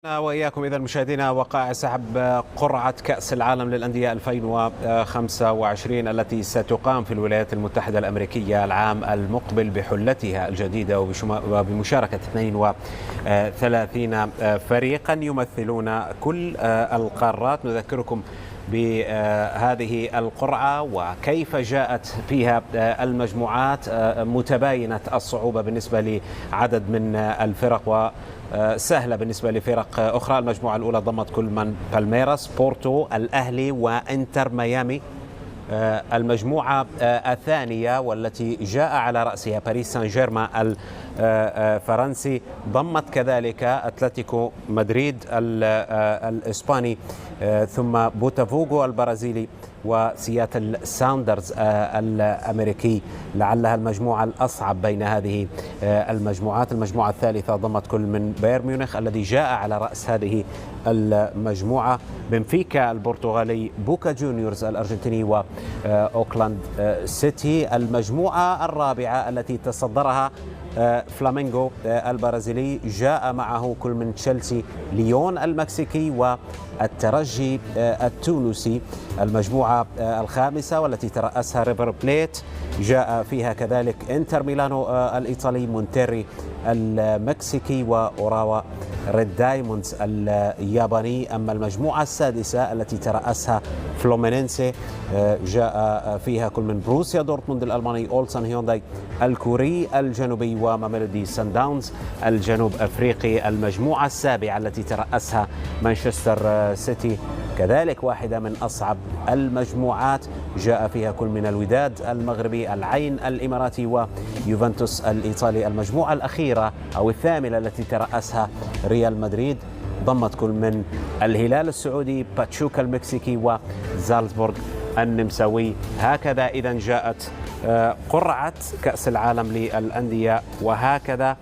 وإياكم إذا مشاهدينا وقائع سحب قرعة كأس العالم للأندية 2025 التي ستقام في الولايات المتحدة الأمريكية العام المقبل بحلتها الجديدة وبمشاركة 32 فريقا يمثلون كل القارات. نذكركم بهذه القرعة وكيف جاءت فيها المجموعات متباينة الصعوبة بالنسبة لعدد من الفرق وسهلة بالنسبة لفرق أخرى. المجموعة الأولى ضمت كل من بالميراس، بورتو، الأهلي وإنتر ميامي. المجموعة الثانية والتي جاء على رأسها باريس سان جيرمان الفرنسي ضمت كذلك أتلتيكو مدريد الإسباني، ثم بوتافوغو البرازيلي وسياتل ساوندرز الأمريكي. لعلها المجموعة الأصعب بين هذه المجموعات. المجموعة الثالثة ضمت كل من بايرن ميونخ الذي جاء على رأس هذه المجموعة، بنفيكا البرتغالي، بوكا جونيورز الأرجنتيني وأوكلاند سيتي. المجموعة الرابعة التي تصدرها فلامينغو البرازيلي، جاء معه كل من تشيلسي، ليون المكسيكي والترجي التونسي. المجموعة الخامسة والتي ترأسها ريفر بليت، جاء فيها كذلك انتر ميلانو الإيطالي، مونتيري المكسيكي وأوراوا ريد دايموندز الياباني. أما المجموعة السادسة التي ترأسها فلومينينسي، جاء فيها كل من بروسيا دورتموند الألماني، أولسان هيونداي الكوري الجنوبي وماميلودي سان داونز الجنوب أفريقي. المجموعة السابعة التي ترأسها مانشستر سيتي، كذلك واحدة من أصعب المجموعات، جاء فيها كل من الوداد المغربي، العين الإماراتي ويوفنتوس الإيطالي. المجموعة الأخيرة أو الثامنة التي ترأسها ريال مدريد ضمت كل من الهلال السعودي، باتشوكا المكسيكي وزالزبورغ النمساوي. هكذا إذا جاءت قرعة كأس العالم للأندية، وهكذا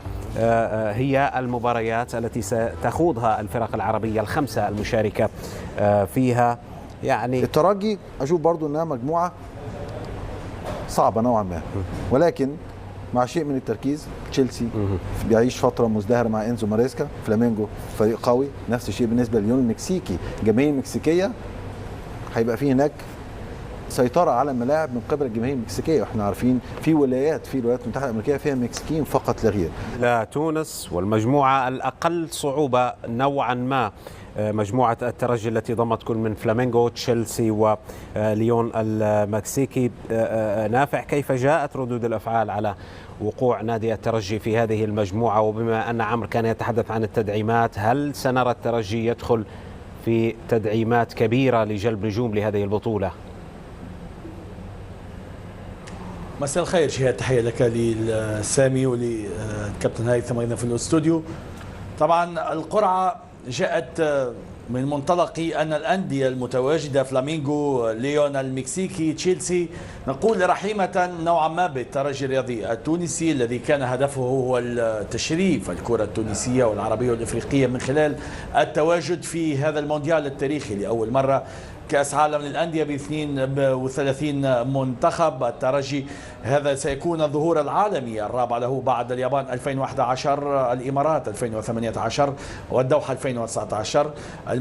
هي المباريات التي ستخوضها الفرق العربية الخمسة المشاركة فيها. يعني الترجي أشوف برضو أنها مجموعة صعبة نوعا ما، ولكن مع شيء من التركيز. تشيلسي بيعيش فترة مزدهرة مع إنزو ماريسكا، فلامينجو فريق قوي، نفس الشيء بالنسبة لليون المكسيكي. الجماهير المكسيكية هيبقى فيه هناك سيطرة على الملاعب من قبل الجماهير المكسيكية، واحنا عارفين في الولايات المتحدة الأمريكية فيها مكسيكيين فقط لا غير. لا تونس، والمجموعة الأقل صعوبة نوعا ما مجموعة الترجي التي ضمت كل من فلامينغو، تشيلسي وليون المكسيكي. نافع، كيف جاءت ردود الأفعال على وقوع نادي الترجي في هذه المجموعة؟ وبما أن عمرو كان يتحدث عن التدعيمات، هل سنرى الترجي يدخل في تدعيمات كبيرة لجلب نجوم لهذه البطولة؟ مساء الخير جهاد، تحية لك للسامي وللكابتن هيثم أيضا في الاستوديو. طبعا القرعة جاءت من منطلق أن الأندية المتواجدة فلامينغو، ليون المكسيكي، تشيلسي، نقول رحيمة نوعا ما بالترجي الرياضي التونسي الذي كان هدفه هو التشريف الكرة التونسية والعربية والإفريقية من خلال التواجد في هذا المونديال التاريخي لأول مرة، كأس عالم للأندية ب 32 منتخب. الترجي هذا سيكون الظهور العالمي الرابع له بعد اليابان 2011، الإمارات 2018 والدوحة 2019.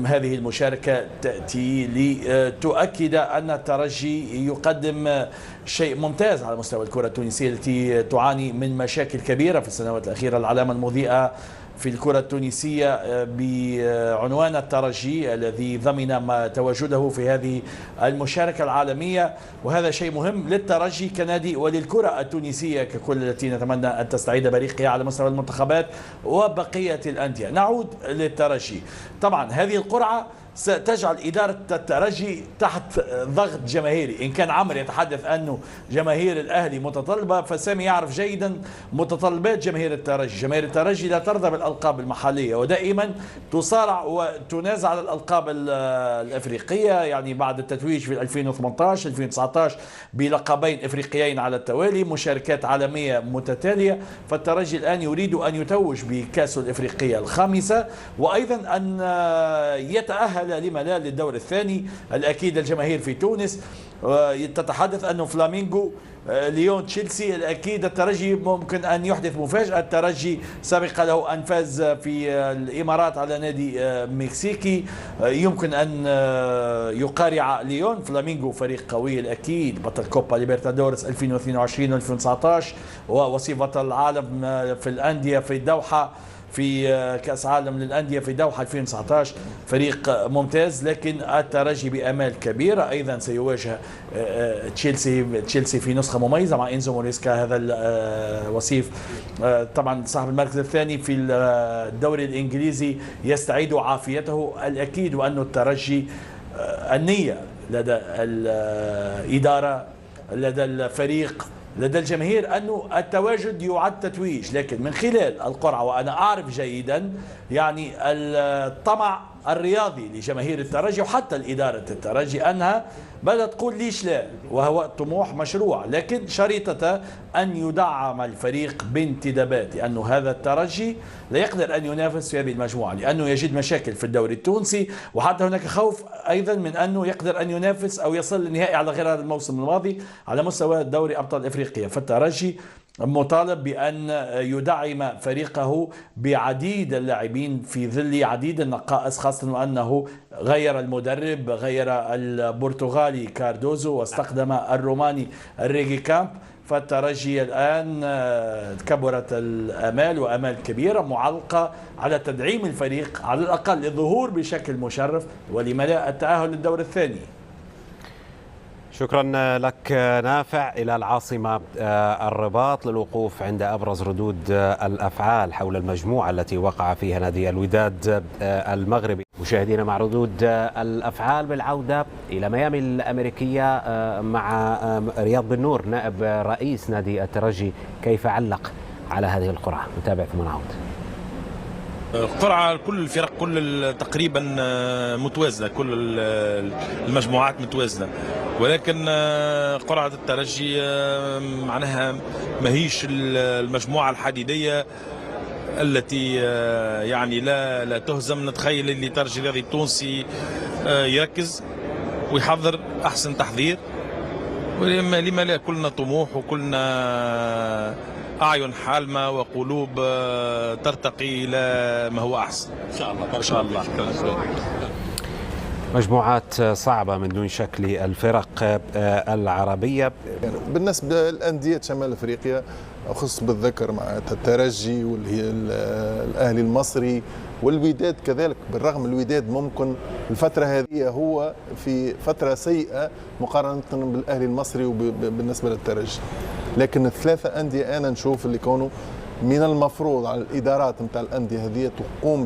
هذه المشاركة تأتي لتؤكد أن الترجي يقدم شيء ممتاز على مستوى الكرة التونسية التي تعاني من مشاكل كبيرة في السنوات الأخيرة. العلامة المضيئة في الكرة التونسية بعنوان الترجي الذي ضمن تواجده في هذه المشاركة العالمية، وهذا شيء مهم للترجي كنادي وللكرة التونسية ككل التي نتمنى أن تستعيد بريقها على مستوى المنتخبات وبقية الأندية. نعود للترجي. طبعا هذه القرعة ستجعل إدارة الترجي تحت ضغط جماهيري. إن كان عمرو يتحدث أنه جماهير الأهلي متطلبة، فسامي يعرف جيدا متطلبات جماهير الترجي. جماهير الترجي لا ترضى بالألقاب المحلية ودائما تصارع وتنازع على الألقاب الأفريقية. يعني بعد التتويج في 2018 2019 بلقبين إفريقيين على التوالي، مشاركات عالمية متتالية، فالترجي الآن يريد أن يتوج بكأس الإفريقية الخامسة، وأيضا أن يتأهل تأهل لما لا للدور الثاني. الأكيد الجماهير في تونس تتحدث أنه فلامينغو، ليون، تشيلسي، الأكيد الترجي ممكن أن يحدث مفاجأة. الترجي سبق له أن فاز في الإمارات على نادي مكسيكي، يمكن أن يقارع ليون. فلامينغو فريق قوي الأكيد، بطل كوبا ليبرتادورس 2022 و2019 ووصيف بطل العالم في الأندية في الدوحة، في كأس عالم للأندية في دوحة 2019. فريق ممتاز، لكن الترجي بأمال كبيرة. أيضا سيواجه تشيلسي في نسخة مميزة مع إنزو موريسكا، هذا الوصيف طبعا صاحب المركز الثاني في الدوري الإنجليزي يستعيد عافيته. الأكيد وأن الترجي النية لدى الإدارة، لدى الفريق، لدى الجماهير أنه التواجد يعد تتويج، لكن من خلال القرعة وأنا أعرف جيدا يعني الطمع الرياضي لجماهير الترجي وحتى الإدارة الترجي أنها بدأت تقول ليش لا، وهو طموح مشروع، لكن شريطة أن يدعم الفريق بانتدابات، لأنه هذا الترجي لا يقدر أن ينافس في هذه المجموعة، لأنه يجد مشاكل في الدوري التونسي، وحتى هناك خوف أيضا من أنه يقدر أن ينافس أو يصل للنهائي على غير هذا الموسم الماضي على مستوى دوري أبطال إفريقيا. فالترجي مطالب بأن يدعم فريقه بعديد اللاعبين في ظل عديد النقائص، خاصة وأنه غير المدرب، غير البرتغالي كاردوزو واستخدم الروماني الريجي كامب. فالترجي الآن كبرت الآمال وآمال كبيرة معلقة على تدعيم الفريق على الأقل للظهور بشكل مشرف ولما لا التأهل للدور الثاني. شكرا لك نافع. إلى العاصمة الرباط للوقوف عند أبرز ردود الأفعال حول المجموعة التي وقع فيها نادي الوداد المغربي. مشاهدينا، مع ردود الأفعال بالعودة إلى ميامي الأمريكية مع رياض بن نور نائب رئيس نادي الترجي، كيف علق على هذه القرعة؟ نتابع ثم نعود. قرعة كل الفرق كل تقريبا متوازنة، كل المجموعات متوازنة، ولكن قرعة الترجي معناها ماهيش المجموعة الحديدية التي يعني لا تهزم. نتخيل اللي الترجي الرياضي التونسي يركز ويحضر أحسن تحضير، ولما لا كلنا طموح وكلنا أعين حالمة وقلوب ترتقي إلى ما هو أحسن إن شاء الله. إن شاء الله. مجموعات صعبة من دون شك للفرق العربية. بالنسبة للأندية شمال أفريقيا أخص بالذكر مع الترجي والأهلي المصري والوداد كذلك، بالرغم الوداد ممكن الفترة هذه هو في فترة سيئة مقارنة بالأهلي المصري وبالنسبة للترجي، لكن الثلاثة أندية أنا نشوف اللي كانوا من المفروض على الإدارات متاع الأندية هذه تقوم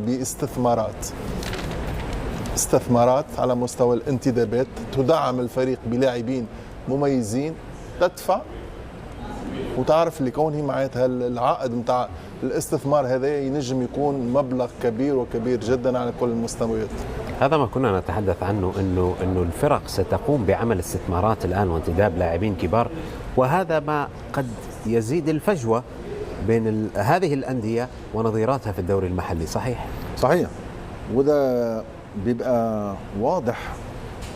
باستثمارات على مستوى الانتدابات، تدعم الفريق بلاعبين مميزين، تدفع وتعرف اللي كونه معناتها العائد متاع الاستثمار هذا ينجم يكون مبلغ كبير وكبير جدا على كل المستويات. هذا ما كنا نتحدث عنه، انه الفرق ستقوم بعمل استثمارات الان وانتداب لاعبين كبار، وهذا ما قد يزيد الفجوة بين هذه الأندية ونظيراتها في الدوري المحلي. صحيح، وده بيبقى واضح.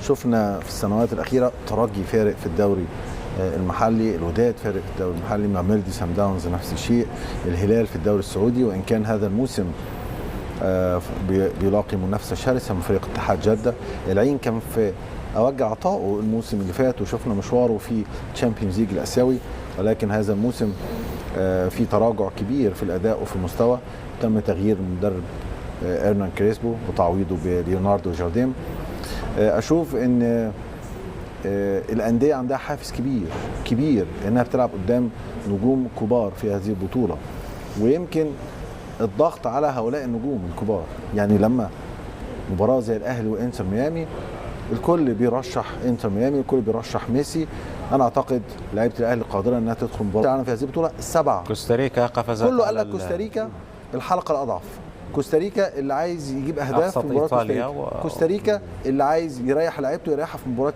شفنا في السنوات الأخيرة ترجي فارق في الدوري المحلي، الوداد فارق في الدوري المحلي، مع ميلودي سان داونز نفس الشيء، الهلال في الدوري السعودي، وإن كان هذا الموسم بيلاقي منافسة شرسة من فريق اتحاد جدة. العين كان في أوج عطائه الموسم اللي فات وشفنا مشواره في تشامبيونز ليج الآسيوي، ولكن هذا الموسم في تراجع كبير في الأداء وفي المستوى. تم تغيير المدرب إرنان كريسبو وتعويضه بليوناردو جارديم. أشوف أن الأندية عندها حافز كبير إنها بتلعب قدام نجوم كبار في هذه البطولة، ويمكن الضغط على هؤلاء النجوم الكبار. يعني لما مباراة زي الأهلي وإنتر ميامي الكل بيرشح إنتر ميامي، الكل بيرشح ميسي. أنا أعتقد لعيبة الأهلي قادرة إنها تدخل مباراة في هذه البطولة السبعة. كوستاريكا قفزت، كله قال لك كوستاريكا الحلقة الأضعف، كوستاريكا اللي عايز يجيب أهداف في مباراة كوستاريكا، كوستاريكا اللي عايز يريح لعيبته يريحها في مباراة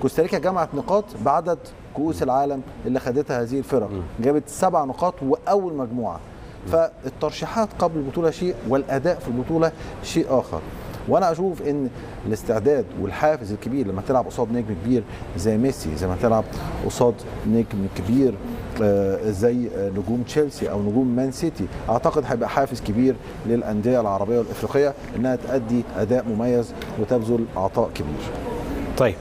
كوستاريكا جمعت نقاط بعدد كؤوس العالم اللي خدتها هذه الفرق، جابت 7 نقاط وأول مجموعة. فالترشيحات قبل البطولة شيء والأداء في البطولة شيء آخر. وانا اشوف ان الاستعداد والحافز الكبير لما تلعب قصاد نجم كبير زي ميسي، زي ما تلعب قصاد نجم كبير زي نجوم تشيلسي او نجوم مان سيتي، اعتقد هيبقى حافز كبير للانديه العربيه والافريقيه انها تؤدي اداء مميز وتبذل عطاء كبير. طيب